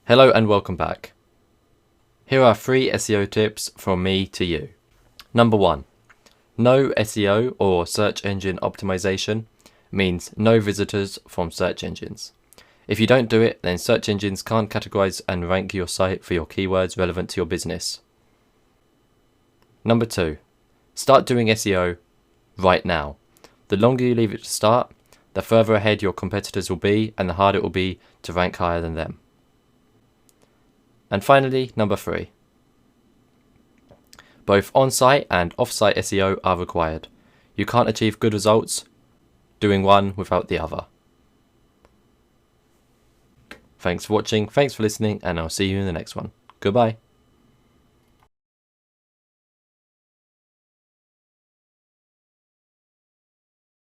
Hello and welcome back. Here are 3 SEO tips from me to you. Number 1. No SEO or search engine optimization means no visitors from search engines. If you don't do it, then search engines can't categorize and rank your site for your keywords relevant to your business. Number 2. Start doing SEO right now. The longer you leave it to start, the further ahead your competitors will be and the harder it will be to rank higher than them. And finally, number 3. Both on-site and off-site SEO are required. You can't achieve good results doing one without the other. Thanks for watching, thanks for listening, and I'll see you in the next one. Goodbye.